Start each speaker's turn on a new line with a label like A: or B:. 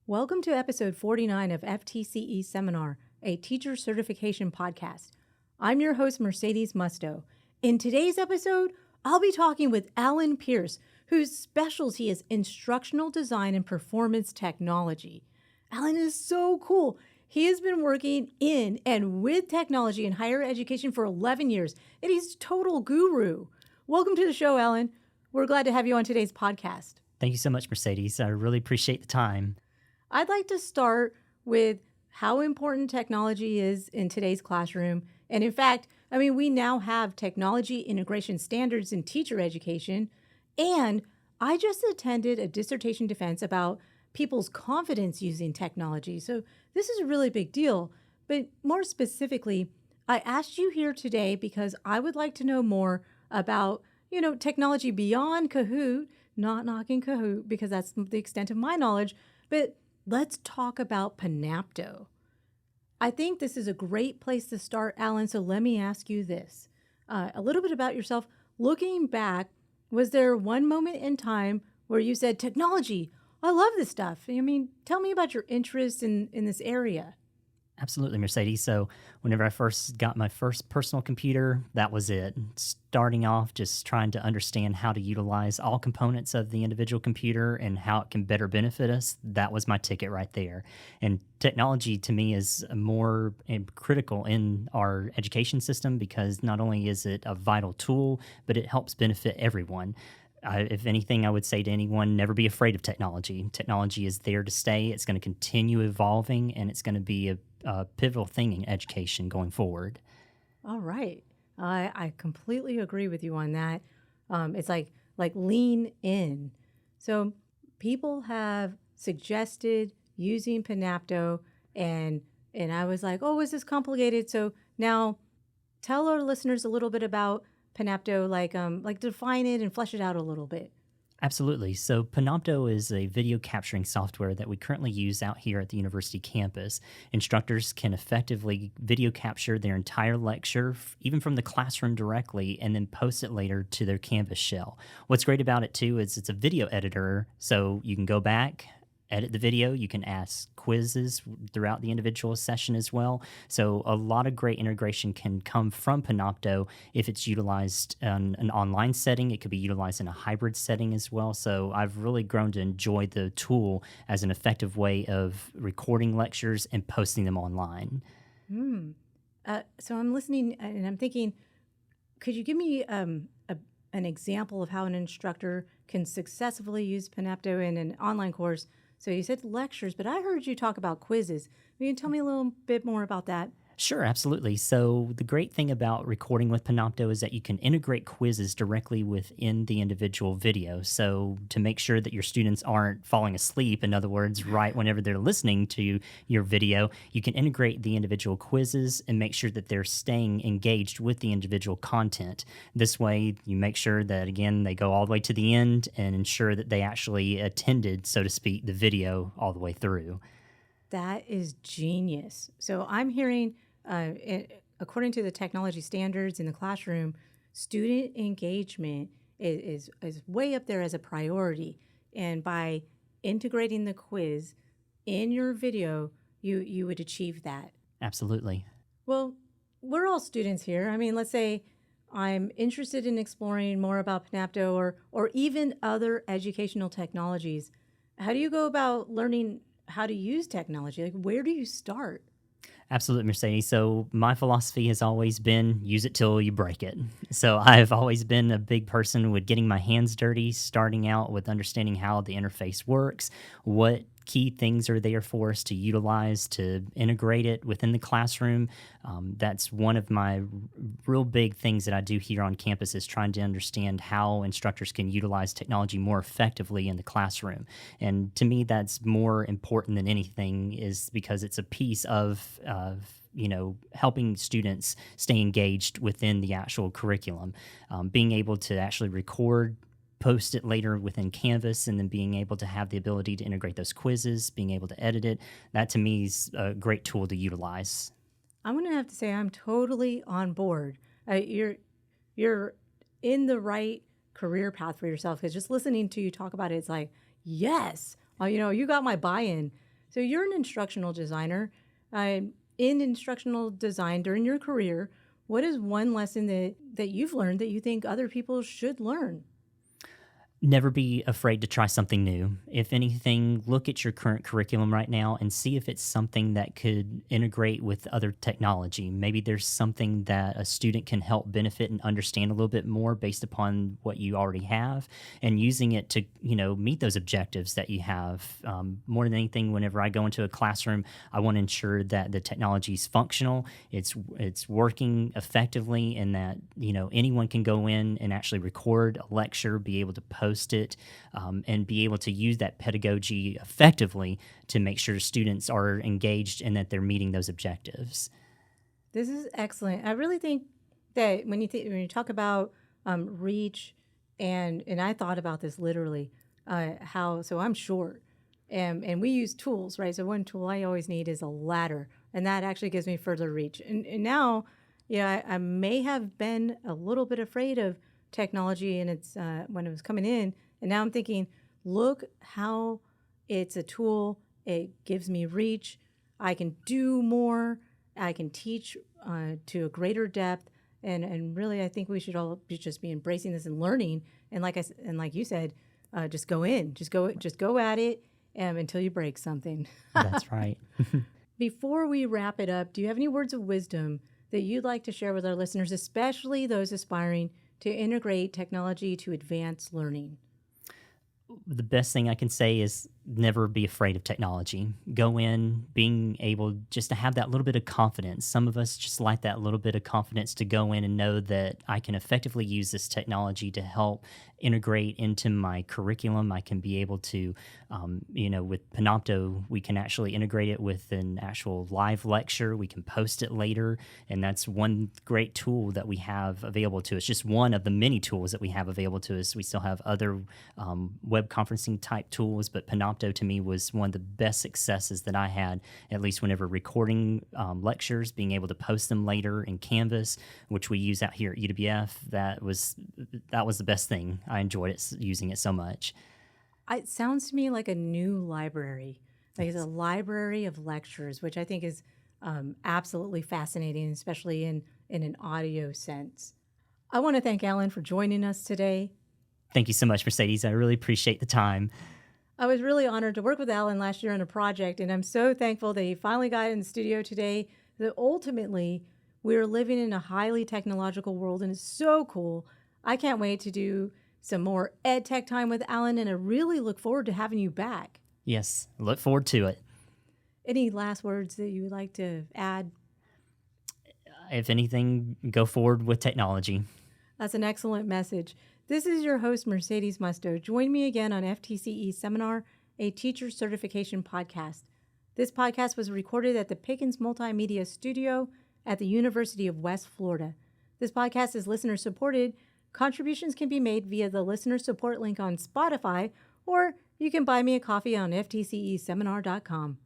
A: Welcome to episode 49 of FTCE Seminar, a teacher certification podcast. I'm your host, Mercedes Musto. In today's episode, I'll be talking with Allan Pierce, whose specialty is Instructional Design and Performance Technology. Allan is so cool. He has been working in and with technology in higher education for 11 years, and he's a total guru. Welcome to the show, Allan. We're glad to have you on today's podcast.
B: Thank you so much, Mercedes. I really appreciate the time.
A: I'd like to start with how important technology is in today's classroom. And in fact, we now have technology integration standards in teacher education. And I just attended a dissertation defense about people's confidence using technology. So this is a really big deal. But more specifically, I asked you here today because I would like to know more about, technology beyond Kahoot, not knocking Kahoot because that's the extent of my knowledge, but let's talk about Panapto. I think this is a great place to start, Allan, so let me ask you this. A little bit about yourself. Looking back, was there one moment in time where you said, technology, I love this stuff? Tell me about your interest in this area.
B: Absolutely, Mercedes. So whenever I first got my first personal computer, that was it. Starting off, just trying to understand how to utilize all components of the individual computer and how it can better benefit us. That was my ticket right there. And technology to me is more critical in our education system because not only is it a vital tool, but it helps benefit everyone. If anything, I would say to anyone, never be afraid of technology. Technology is there to stay. It's going to continue evolving, and it's going to be a pivotal thing in education going forward.
A: All right. I completely agree with you on that. It's like lean in. So people have suggested using Panapto, and I was like, oh, is this complicated? So now tell our listeners a little bit about Panapto, like define it and flesh it out a little bit.
B: Absolutely. So Panapto is a video capturing software that we currently use out here at the university campus. Instructors can effectively video capture their entire lecture, even from the classroom directly, and then post it later to their Canvas shell. What's great about it, too, is it's a video editor, so you can go back, edit the video. You can ask quizzes throughout the individual session as well. So a lot of great integration can come from Panapto if it's utilized in an online setting. It could be utilized in a hybrid setting as well. So I've really grown to enjoy the tool as an effective way of recording lectures and posting them online.
A: So I'm listening and I'm thinking, could you give me an example of how an instructor can successfully use Panapto in an online course? So you said lectures, but I heard you talk about quizzes. Will you tell me a little bit more about that?
B: Sure, absolutely. So the great thing about recording with Panapto is that you can integrate quizzes directly within the individual video. So to make sure that your students aren't falling asleep, in other words, right whenever they're listening to your video, you can integrate the individual quizzes and make sure that they're staying engaged with the individual content. This way, you make sure that, again, they go all the way to the end and ensure that they actually attended, so to speak, the video all the way through.
A: That is genius. So I'm hearing, according to the technology standards in the classroom, student engagement is way up there as a priority. And by integrating the quiz in your video, you would achieve that.
B: Absolutely.
A: Well, we're all students here. Let's say I'm interested in exploring more about Panapto or even other educational technologies. How do you go about learning how to use technology? Like, where do you start?
B: Absolutely, Mercedes. So my philosophy has always been use it till you break it. So I've always been a big person with getting my hands dirty, starting out with understanding how the interface works, what key things are there for us to utilize to integrate it within the classroom. That's one of my real big things that I do here on campus is trying to understand how instructors can utilize technology more effectively in the classroom. And to me, that's more important than anything is because it's a piece of helping students stay engaged within the actual curriculum. Being able to actually record, post it later within Canvas, and then being able to have the ability to integrate those quizzes, being able to edit it, that to me is a great tool to utilize.
A: I'm going to have to say I'm totally on board. You're in the right career path for yourself because just listening to you talk about it, it's like, yes, you got my buy-in. So you're an instructional designer. In instructional design during your career, what is one lesson that you've learned that you think other people should learn?
B: Never be afraid to try something new. If anything, look at your current curriculum right now and see if it's something that could integrate with other technology. Maybe there's something that a student can help benefit and understand a little bit more based upon what you already have, and using it to, meet those objectives that you have. More than anything, whenever I go into a classroom, I want to ensure that the technology is functional, it's working effectively, and that, anyone can go in and actually record a lecture, be able to post it, and be able to use that pedagogy effectively to make sure students are engaged and that they're meeting those objectives.
A: This is excellent. I really think that when you talk about reach, and I thought about this literally, so I'm short, and we use tools, right? So one tool I always need is a ladder, and that actually gives me further reach. And now, I may have been a little bit afraid of technology, and it's when it was coming in, and now I'm thinking, look how it's a tool. It gives me reach. I can do more. I can teach to a greater depth, and really, I think we should all just be embracing this and learning. And like you said, just go in, just go at it until you break something.
B: That's right.
A: Before we wrap it up, do you have any words of wisdom that you'd like to share with our listeners, especially those aspiring to integrate technology to advance learning?
B: The best thing I can say is never be afraid of technology. Go in being able just to have that little bit of confidence. Some of us just like that little bit of confidence to go in and know that I can effectively use this technology to help integrate into my curriculum. I can be able to, with Panapto, we can actually integrate it with an actual live lecture. We can post it later. And that's one great tool that we have available to us. Just one of the many tools that we have available to us. We still have other web conferencing type tools, but Panapto to me was one of the best successes that I had, at least whenever recording lectures, being able to post them later in Canvas, which we use out here at UWF. That was the best thing. I enjoyed it, using it so much.
A: It sounds to me like a new library, like it's a library of lectures, which I think is absolutely fascinating, especially in an audio sense. I want to thank Allan for joining us today.
B: Thank you so much, Mercedes. I really appreciate the time.
A: I was really honored to work with Allan last year on a project, and I'm so thankful that he finally got in the studio today, that ultimately we're living in a highly technological world, and it's so cool. I can't wait to do some more EdTech time with Allan, and I really look forward to having you back.
B: Yes, look forward to it.
A: Any last words that you would like to add?
B: If anything, go forward with technology.
A: That's an excellent message. This is your host, Mercedes Musto. Join me again on FTCE Seminar, a teacher certification podcast. This podcast was recorded at the Pickens Multimedia Studio at the University of West Florida. This podcast is listener supported. Contributions can be made via the listener support link on Spotify, or you can buy me a coffee on ftceseminar.com.